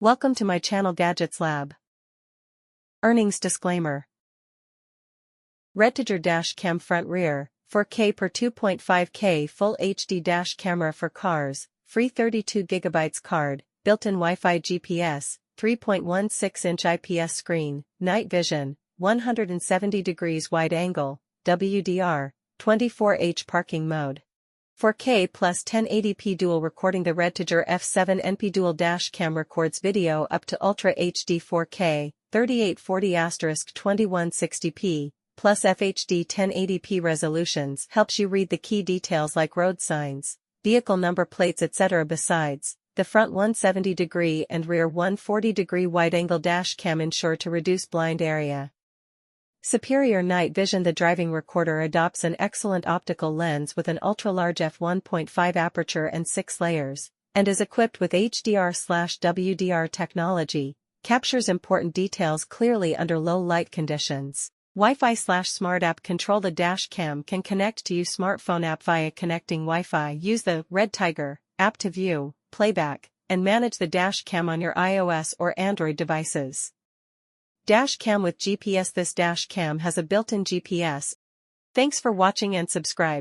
Welcome to my channel Gadgets Lab. Earnings disclaimer. redtiger -cam front rear, 4K per 2.5K full HD dash camera for cars, free 32GB card, built-in Wi-Fi GPS, 3.16-inch IPS screen, night vision, 170 degrees wide angle, WDR, 24H parking mode. 4K plus 1080p dual recording. The redtiger F7 NP dual dash cam records video up to Ultra HD 4K, 3840*2160p, plus FHD 1080p resolutions. Helps you read the key details like road signs, vehicle number plates etc. Besides, the front 170-degree and rear 140-degree wide-angle dash cam ensure to reduce blind area. Superior night vision. The driving recorder adopts an excellent optical lens with an ultra-large f1.5 aperture and 6 layers, and is equipped with HDR/WDR technology, captures important details clearly under low light conditions. Wi-Fi/Smart App Control. The dash cam can connect to your smartphone app via connecting Wi-Fi. Use the redtiger app to view, playback, and manage the dash cam on your iOS or Android devices. Dash cam with GPS. This dash cam has a built-in GPS. Thanks for watching and subscribe.